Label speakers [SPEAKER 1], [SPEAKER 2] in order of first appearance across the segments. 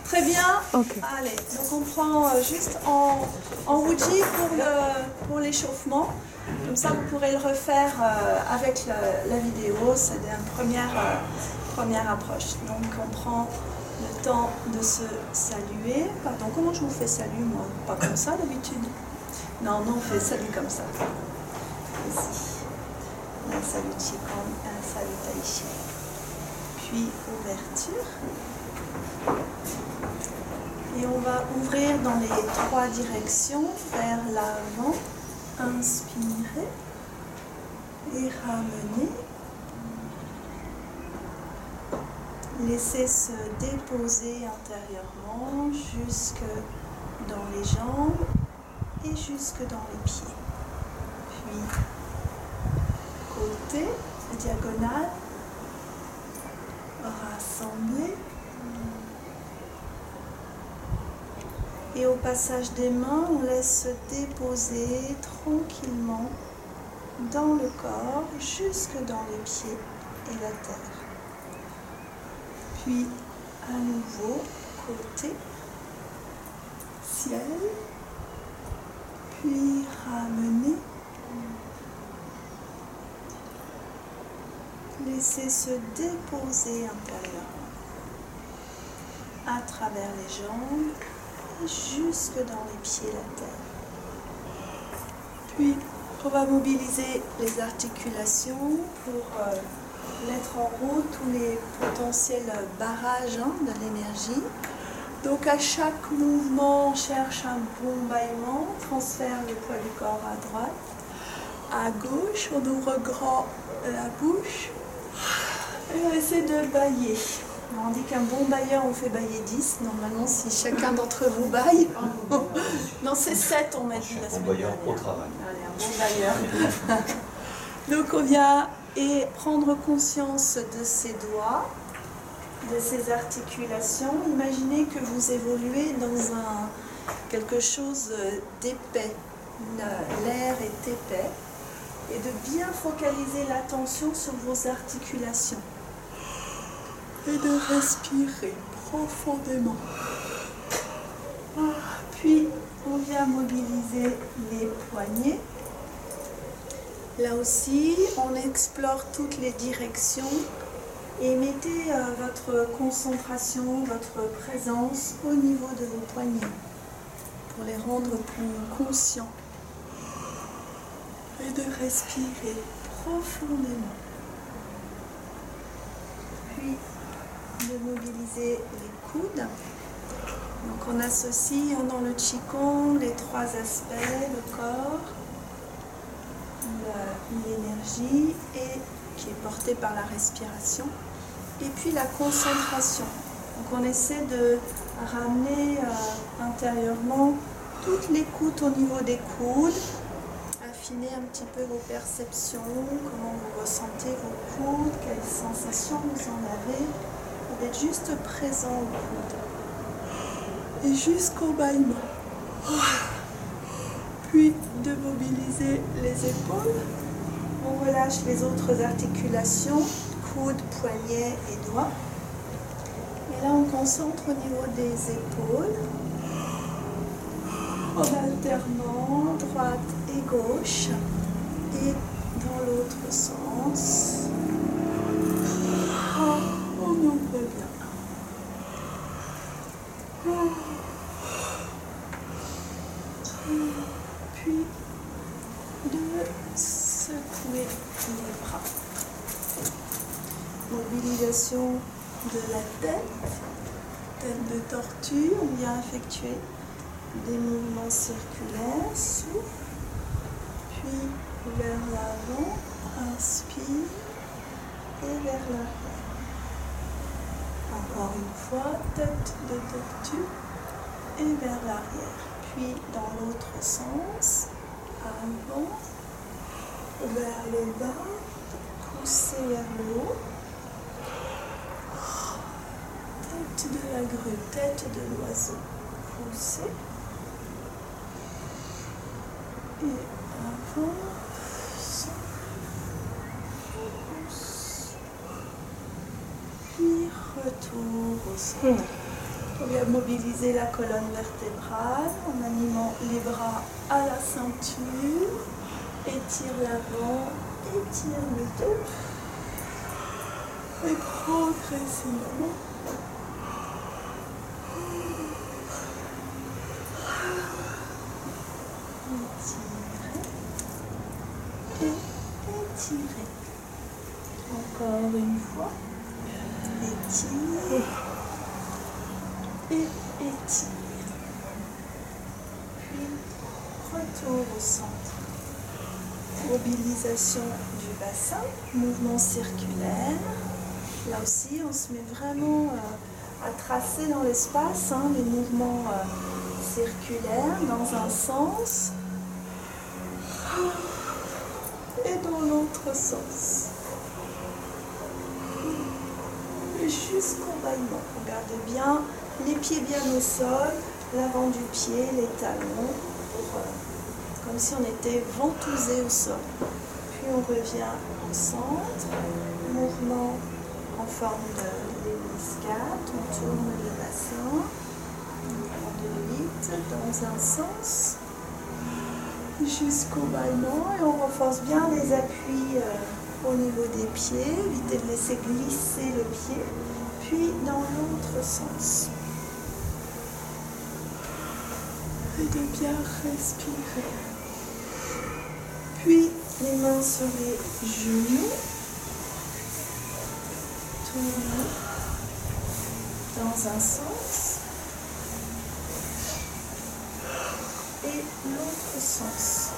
[SPEAKER 1] Très bien.
[SPEAKER 2] Ok.
[SPEAKER 1] Allez, donc on prend juste en Wuji pour l'échauffement. Comme ça, vous pourrez le refaire avec la vidéo. C'est une première approche. Donc, on prend le temps de se saluer. Pardon, comment je vous fais salut, moi? Pas comme ça, d'habitude. Non, on fait salut comme ça. Ici. Un salut Qigong, un salut Tai Chi. Puis, ouverture. Et on va ouvrir dans les 3 directions vers l'avant. Inspirez et ramenez. Laissez se déposer intérieurement jusque dans les jambes et jusque dans les pieds. Puis côté, diagonale, rassembler. Et au passage des mains, on laisse se déposer tranquillement dans le corps, jusque dans les pieds et la terre. Puis, à nouveau, côté, ciel, puis ramener. Laissez se déposer intérieurement, à travers les jambes, jusque dans les pieds, la terre. Puis, on va mobiliser les articulations pour mettre en route tous les potentiels barrages de l'énergie. Donc, à chaque mouvement, on cherche un bon bâillement, on transfère le poids du corps à droite, à gauche, on ouvre grand la bouche et on essaie de bâiller. On dit qu'un bon bailleur, on fait bailler 10. Normalement, si chacun d'entre vous baille, non, c'est 7, on m'a dit la semaine dernière.
[SPEAKER 3] Au travail.
[SPEAKER 1] Allez, un bon bailleur. Donc, on vient prendre conscience de ses doigts, de ses articulations. Imaginez que vous évoluez dans quelque chose d'épais. L'air est épais. Et de bien focaliser l'attention sur vos articulations. Et de respirer profondément. Puis, on vient mobiliser les poignets. Là aussi, on explore toutes les directions et mettez votre concentration, votre présence au niveau de vos poignets pour les rendre plus conscients. Et de respirer profondément. Puis, de mobiliser les coudes. Donc on associe dans le Qigong les 3 aspects, le corps, l'énergie et qui est portée par la respiration, et puis la concentration. Donc on essaie de ramener intérieurement toute l'écoute au niveau des coudes, affiner un petit peu vos perceptions, comment vous ressentez vos coudes, quelles sensations vous en avez. D'être juste présent au coude et jusqu'au bâillement. Puis de mobiliser les épaules. On relâche les autres articulations, coudes, poignets et doigts. Et là on concentre au niveau des épaules en alternant droite et gauche et dans l'autre sens. On ouvre bien. Puis de secouer les bras. Mobilisation de la tête de tortue. On vient effectuer des mouvements circulaires. Souffle. Puis vers l'avant. Inspire. Et vers l'arrière. Encore une fois, tête de tortue et vers l'arrière. Puis dans l'autre sens, avant, vers le bas, pousser vers le haut. Tête de la grue, tête de l'oiseau, pousser. Et avant, puis retour au centre. On vient mobiliser la colonne vertébrale en animant les bras à la ceinture. Étire l'avant, étire le dos. Et progressivement. Étirer. Et étirer. Encore une fois. Étire. Et étire. Puis retour au centre. Mobilisation du bassin, mouvement circulaire. Là aussi, on se met vraiment à tracer dans l'espace les mouvements circulaires dans un sens et dans l'autre sens. Et jusqu'au bâillement. Regardez bien, les pieds bien au sol, l'avant du pied, les talons, comme si on était ventousé au sol. Puis on revient au centre, mouvement en forme de l'hémiscate, on tourne le bassin, en 2-8 dans un sens, jusqu'au bâillement, et on renforce bien les appuis au niveau des pieds, évitez de laisser glisser le pied, puis dans l'autre sens. Et de bien respirer. Puis les mains sur les genoux. Tourner dans un sens. Et l'autre sens.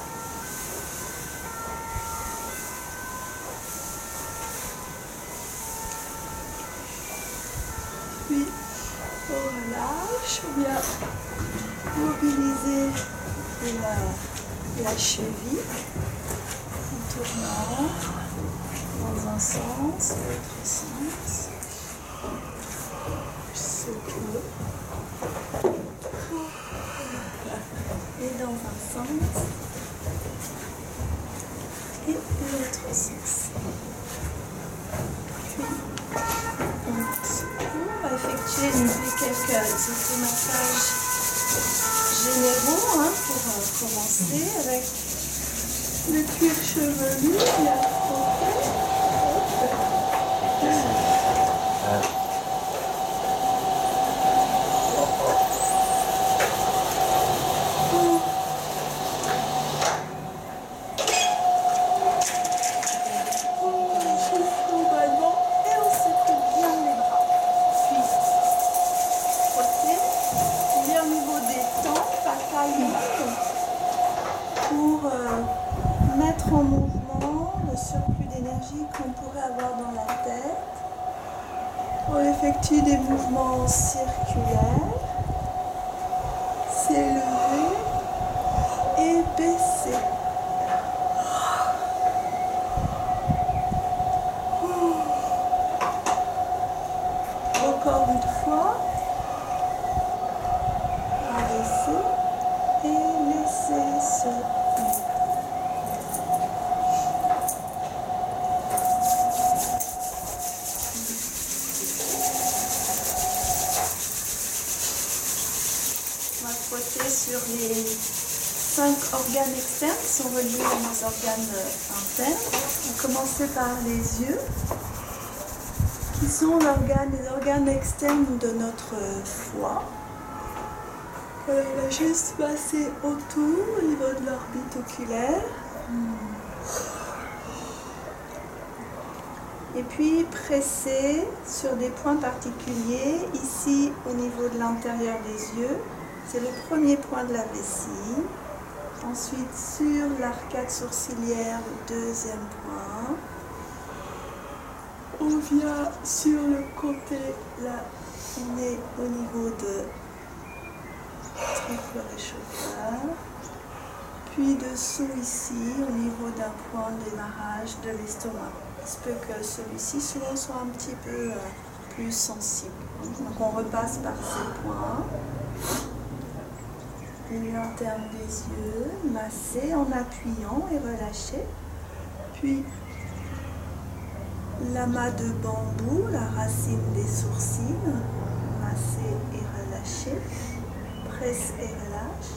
[SPEAKER 1] Puis on relâche, on vient mobiliser la cheville en tournant dans un sens, l'autre sens. Secoue. Et dans un sens. Et l'autre sens. Puis on secoue. On va effectuer quelques automassages généraux pour commencer avec le cuir chevelu et la frontée. Jusqu'au bâillement et on secoue bien les bras. Puis frotter bien au niveau des tempes, pas taille pour mettre en mouvement le surplus d'énergie qu'on pourrait avoir dans la tête. On effectue des mouvements circulaires, s'élever et baisser. Encore une fois, baisser et laisser se sur les 5 organes externes qui sont reliés à nos organes internes. On va commencer par les yeux, qui sont les organes externes de notre foie. On va juste passer autour au niveau de l'orbite oculaire. Et puis presser sur des points particuliers, ici au niveau de l'intérieur des yeux. C'est le premier point de la vessie. Ensuite, sur l'arcade sourcilière, le deuxième point. On vient sur le côté, là, on est au niveau de triple réchauffeur. Puis dessous ici, au niveau d'un point de démarrage de l'estomac. Il se peut que celui-ci souvent soit un petit peu plus sensible. Donc on repasse par ces points. L'interne des yeux, masser en appuyant et relâcher. Puis l'amas de bambou, la racine des sourcils, masser et relâcher. presse et relâche.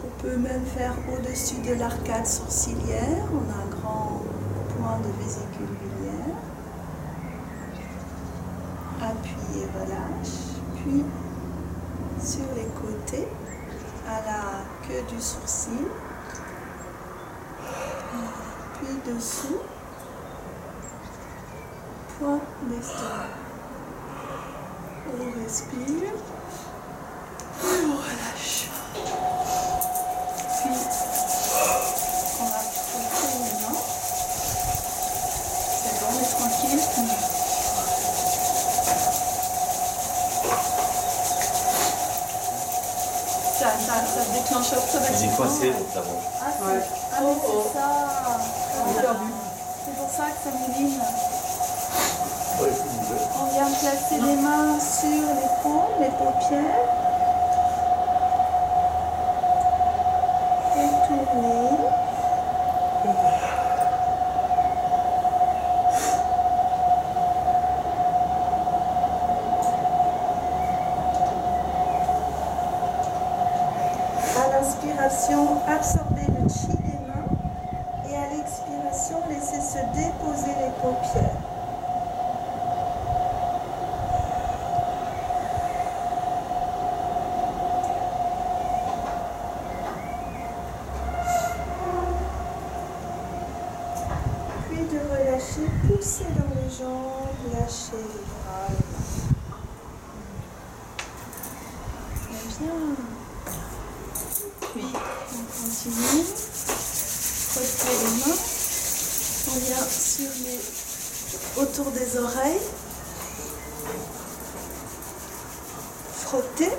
[SPEAKER 1] On peut même faire au-dessus de l'arcade sourcilière. On a un grand point de vésicule biliaire. Appuie et relâche. Puis sur les côtés, à la queue du sourcil. Puis dessous, point d'estomac. On respire et on relâche. Puis on va frotter les mains. C'est bon, on est tranquille. Ça déclenche automatiquement.
[SPEAKER 2] Il est coincé donc ça va.
[SPEAKER 1] Ah, c'est ça. C'est pour ça que ça mouline. On vient placer les mains sur les paumes, les paupières. Et tourner. À l'inspiration, absorbez le chi des mains. Et à l'expiration, laissez se déposer les paupières. Puis de relâcher, pousser dans les jambes, lâcher les bras, les mains. Très bien. Puis on continue. Frotter les mains. On vient sur autour des oreilles. Frotter.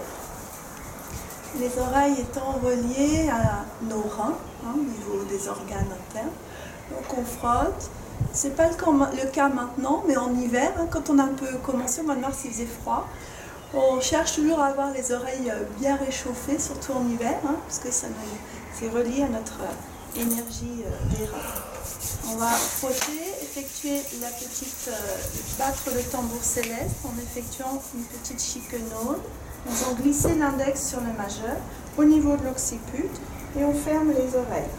[SPEAKER 1] Les oreilles étant reliées à nos reins, au niveau des organes internes. Donc on frotte. C'est pas le cas maintenant, mais en hiver, quand on a un peu commencé au mois de mars, il faisait froid. On cherche toujours à avoir les oreilles bien réchauffées, surtout en hiver, parce que c'est relié à notre énergie des reins. On va frotter, effectuer la petite, battre le tambour céleste en effectuant une petite chiquenaude. Nous allons glisser l'index sur le majeur au niveau de l'occiput et on ferme les oreilles.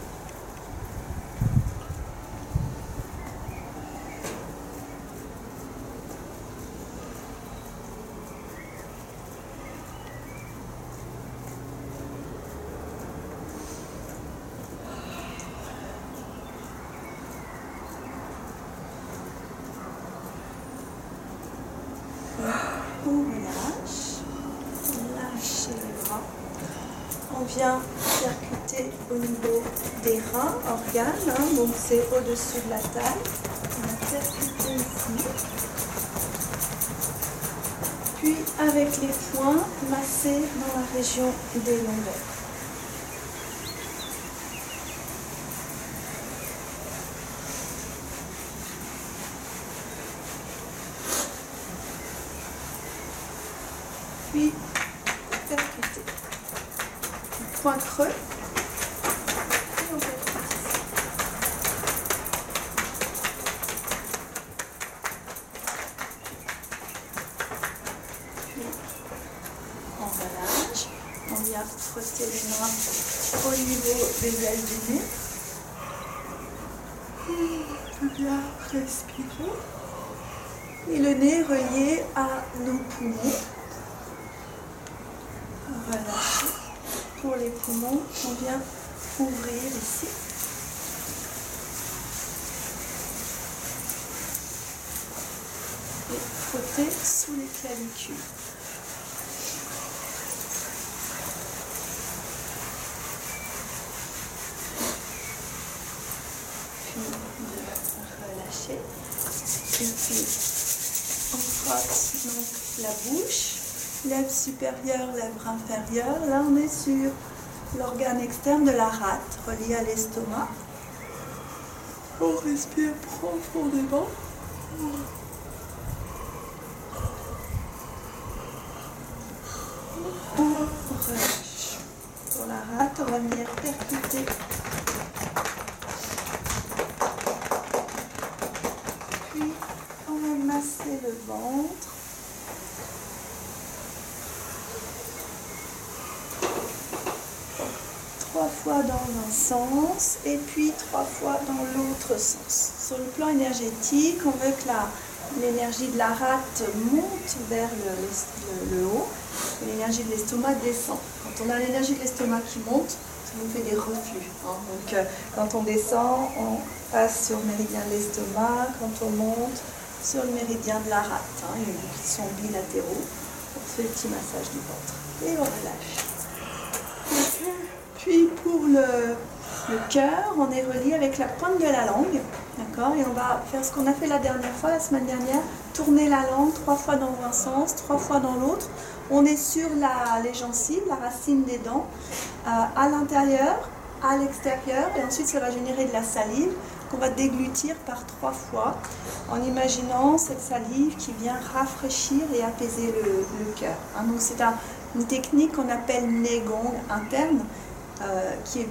[SPEAKER 1] On relâche, lâchez les bras. On vient percuter au niveau des reins, organes, donc c'est au-dessus de la taille. On va percuter ici. Puis avec les poings, masser dans la région des lombaires. Puis percuter. Point creux. Et on percute ici. Puis on relâche. On vient frotter les mains au niveau des ailes du nez. On peut bien respirer. Et le nez relié à nos poumons. Relâcher. Pour les poumons, on vient ouvrir ici. Et frotter sous les clavicules. Puis de relâcher. Et puis on frotte donc la bouche. Lèvre supérieure, lèvre inférieure. Là, on est sur l'organe externe de la rate, relié à l'estomac. On respire profondément. On relâche. Pour la rate, on va venir percuter. Puis, on va masser le ventre. fois dans un sens et puis 3 fois dans l'autre sens. Sur le plan énergétique, on veut que l'énergie de la rate monte vers le haut et l'énergie de l'estomac descend. Quand on a l'énergie de l'estomac qui monte, ça nous fait des reflux. Donc quand on descend, on passe sur le méridien de l'estomac, quand on monte sur le méridien de la rate. Il y en a qui sont bilatéraux. On fait le petit massage du ventre et on relâche. Puis pour le cœur, on est relié avec la pointe de la langue, d'accord? Et on va faire ce qu'on a fait la dernière fois, la semaine dernière, tourner la langue 3 fois dans un sens, 3 fois dans l'autre. On est sur les gencives, la racine des dents, à l'intérieur, à l'extérieur, et ensuite ça va générer de la salive qu'on va déglutir par 3 fois, en imaginant cette salive qui vient rafraîchir et apaiser le cœur. Donc c'est une technique qu'on appelle Neigong interne, qui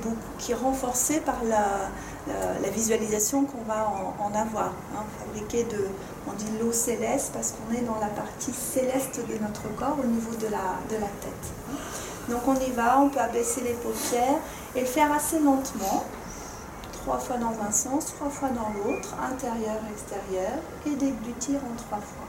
[SPEAKER 1] est renforcée par la visualisation qu'on va en avoir, fabriquée on dit l'eau céleste parce qu'on est dans la partie céleste de notre corps au niveau de la tête. Donc on y va, on peut abaisser les paupières et le faire assez lentement, 3 fois dans un sens, 3 fois dans l'autre, intérieur, extérieur, et déglutir en 3 fois.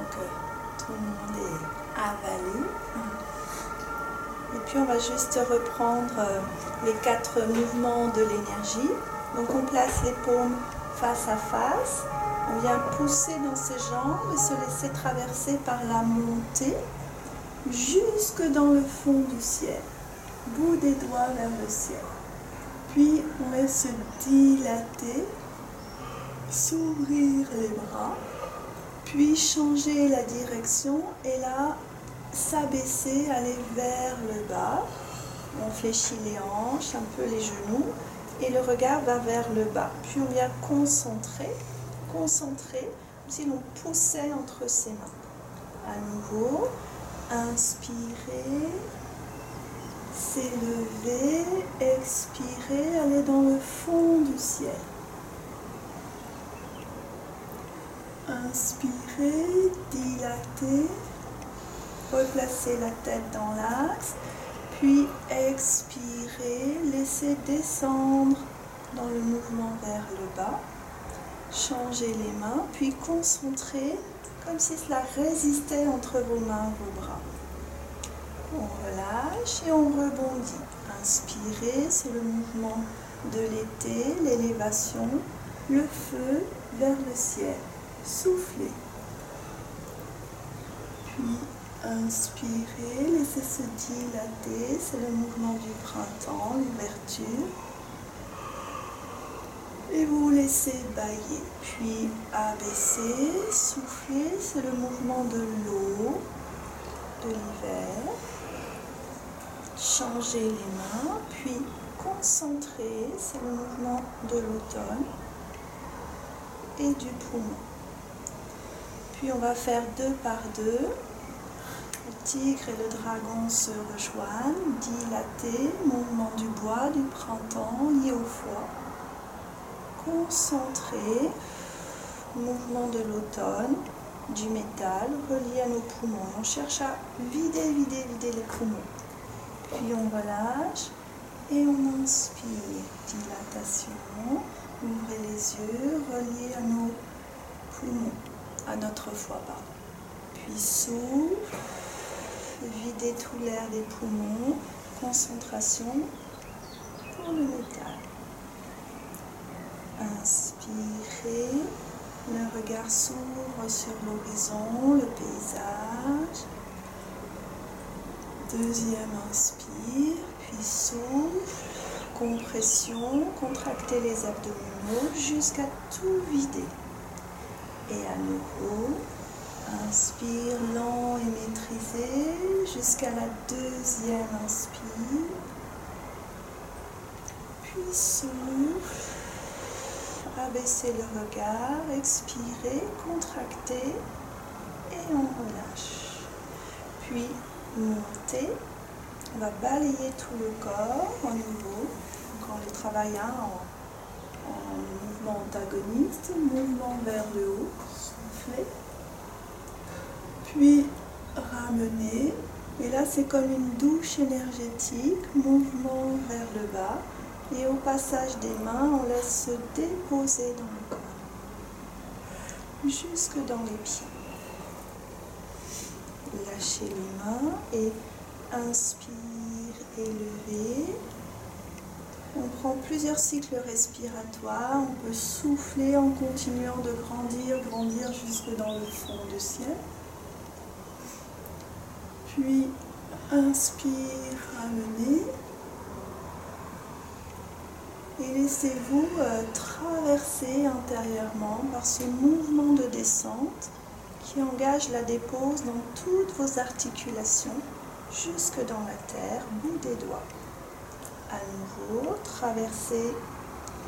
[SPEAKER 1] Que tout le monde est avalé. Et puis on va juste reprendre les 4 mouvements de l'énergie. Donc on place les paumes face à face. On vient pousser dans ses jambes et se laisser traverser par la montée jusque dans le fond du ciel. Bout des doigts vers le ciel. Puis on laisse se dilater, s'ouvrir les bras. Puis changer la direction et là, s'abaisser, aller vers le bas. On fléchit les hanches, un peu les genoux et le regard va vers le bas. Puis on vient concentrer, comme si l'on poussait entre ses mains. À nouveau, inspirer, s'élever, expirer, aller dans le fond du ciel. Inspirez, dilatez, replacez la tête dans l'axe, puis expirez, laissez descendre dans le mouvement vers le bas, changez les mains, puis concentrez comme si cela résistait entre vos mains, vos bras. On relâche et on rebondit. Inspirez, c'est le mouvement de l'été, l'élévation, le feu vers le ciel. Soufflez. Puis inspirez, laissez se dilater, c'est le mouvement du printemps, l'ouverture. Et vous laissez bailler. Puis abaisser, souffler, c'est le mouvement de l'eau, de l'hiver. Changez les mains, puis concentrer, c'est le mouvement de l'automne et du poumon. Puis on va faire 2 par 2. Le tigre et le dragon se rejoignent, dilaté, mouvement du bois, du printemps, lié au foie. Concentré, mouvement de l'automne, du métal, relié à nos poumons. On cherche à vider les poumons. Puis on relâche et on inspire. Dilatation, ouvrez les yeux, relié à nos poumons, à notre foie, pardon. puis souffle, videz tout l'air des poumons, concentration pour le métal. Inspirez, le regard s'ouvre sur l'horizon, le paysage. Deuxième inspire, puis souffle, compression, contractez les abdominaux jusqu'à tout vider. Et à nouveau, inspire lent et maîtrisé jusqu'à la deuxième inspire. Puis souffle, abaissez le regard, expirez, contractez et on relâche. Puis montez, on va balayer tout le corps à nouveau. Encore le travail en mouvement antagoniste, mouvement vers le haut, soufflez. Puis ramenez, et là c'est comme une douche énergétique, mouvement vers le bas. Et au passage des mains, on laisse se déposer dans le corps, jusque dans les pieds. Lâchez les mains et inspire, élevez. On prend plusieurs cycles respiratoires. On peut souffler en continuant de grandir jusque dans le fond du ciel. Puis inspire, ramenez. Et laissez-vous traverser intérieurement par ce mouvement de descente qui engage la dépose dans toutes vos articulations, jusque dans la terre, bout des doigts. À nouveau, traversez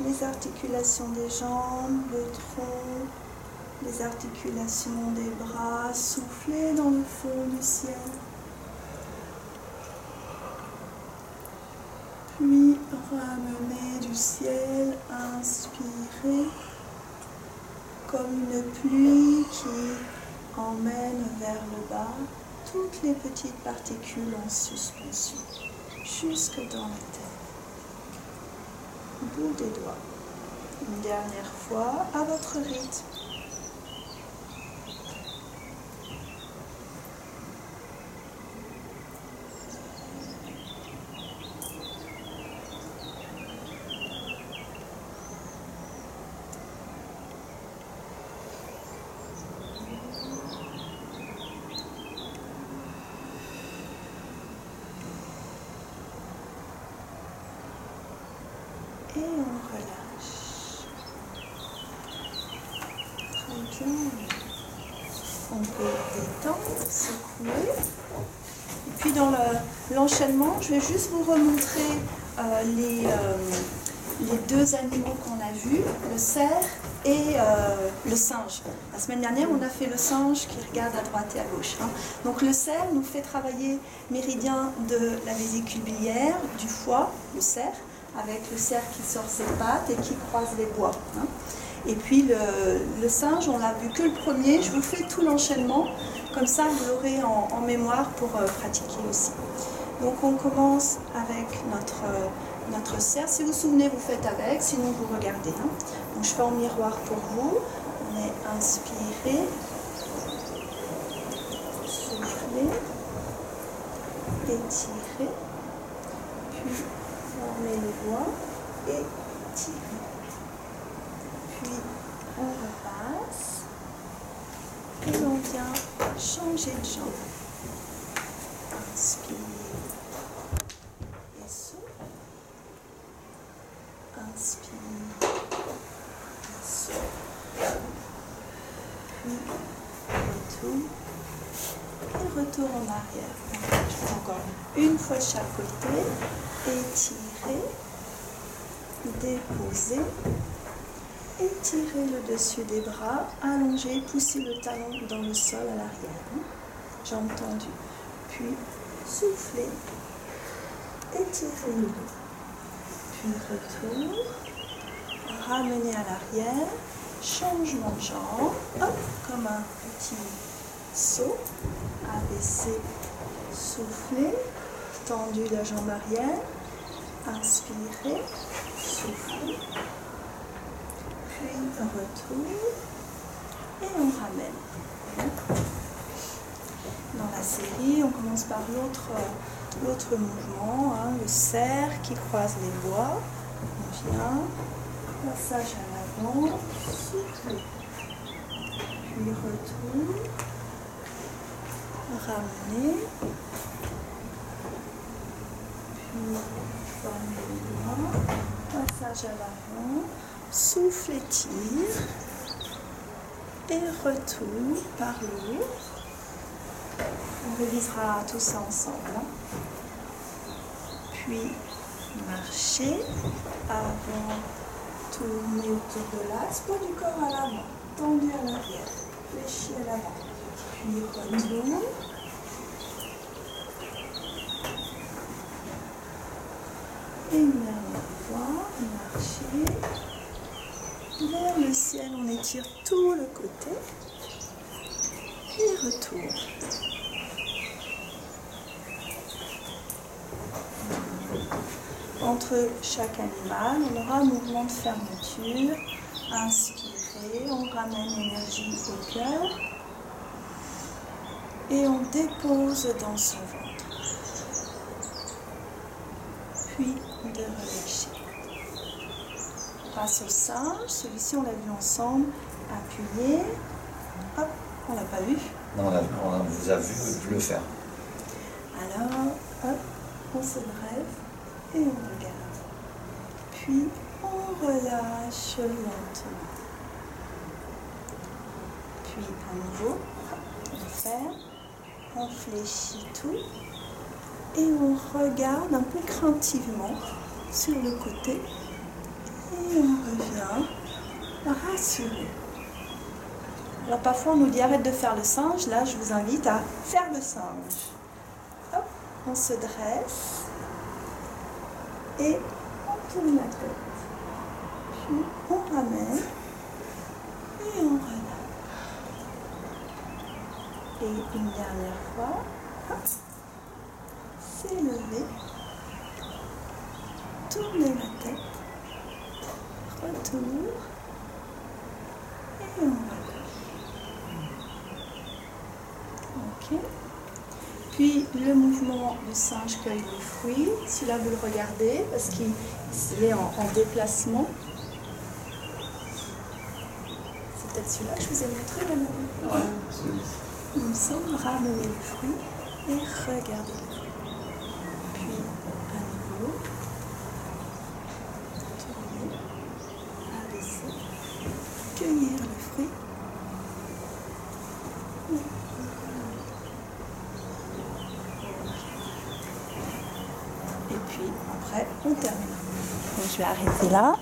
[SPEAKER 1] les articulations des jambes, le tronc, les articulations des bras, soufflez dans le fond du ciel. Puis ramenez du ciel, inspirez comme une pluie qui emmène vers le bas toutes les petites particules en suspension, jusque dans la terre. Bout des doigts. Une dernière fois, à votre rythme. Et on relâche. Très bien. On peut détendre, secouer. Et puis dans l'enchaînement, je vais juste vous remontrer les deux animaux qu'on a vus, le cerf et le singe. La semaine dernière, on a fait le singe qui regarde à droite et à gauche. Hein. Donc le cerf nous fait travailler méridien de la vésicule biliaire, du foie, le cerf, avec le cerf qui sort ses pattes et qui croise les bois. Hein. Et puis le singe, on l'a vu que le premier. Je vous fais tout l'enchaînement, comme ça vous l'aurez en mémoire pour pratiquer aussi. Donc on commence avec notre cerf. Si vous vous souvenez, vous faites avec, sinon vous regardez. Hein. Donc je fais en miroir pour vous. On est inspiré, soufflé, étiré, puis formez les doigts et tirez. Puis on repasse et on vient changer de jambe. Inspire et souffle. Inspire et souffle. Puis retour et retour en arrière. Je fais encore une fois de chaque côté. Étirez, déposez. Étirez le dessus des bras, allongez, poussez le talon dans le sol à l'arrière. Jambes tendues. Puis soufflez, étirez le dos. Puis retour, ramenez à l'arrière, changement de jambe, hop, comme un petit saut, abaissez, soufflez, tendu la jambe arrière, inspirez, soufflez. Puis retour et on ramène. dans la série. On commence par l'autre mouvement, hein, le cerf qui croise les bois. On vient, passage à l'avant, souffle, puis retour, ramener, puis former les doigts, passage à l'avant, souffle et tire, et retour par le haut. On révisera tout ça ensemble. Hein. Puis marcher, avant, tourner autour de l'axe, poids du corps à l'avant, tendu à l'arrière, fléchi à l'avant. Puis retour. Et une dernière fois, marcher. Vers le ciel, on étire tout le côté. Et retour. Entre chaque animal, on aura un mouvement de fermeture. Inspirez, on ramène l'énergie au cœur. Et on dépose dans son ventre. Puis de relâcher. On passe au singe. Celui-ci, on l'a vu ensemble. Appuyez. Hop, on l'a pas vu.
[SPEAKER 2] Non, on vous a vu le faire.
[SPEAKER 1] Alors, hop, on se dresse et on regarde. Puis, on relâche lentement. Puis, à nouveau, on ferme, on fléchit tout et on regarde un peu craintivement sur le côté et on revient rassuré. Alors parfois on nous dit arrête de faire le singe, là je vous invite à faire le singe. Hop, on se dresse et on tourne la tête. Puis on ramène et on relâche. Et une dernière fois, hop, s'élever, tourner la tête, retour et on relâche. Ok. Puis le mouvement du singe cueille les fruits. Celui-là, vous le regardez parce qu'il est en déplacement. C'est peut-être celui-là que je vous ai montré là.
[SPEAKER 2] Ouais, c'est...
[SPEAKER 1] Nous sommes ramener le fruit et regarder le fruit. Puis à nouveau, tourner, abaisser, cueillir le fruit. Et puis après, on termine. Donc, je vais arrêter là.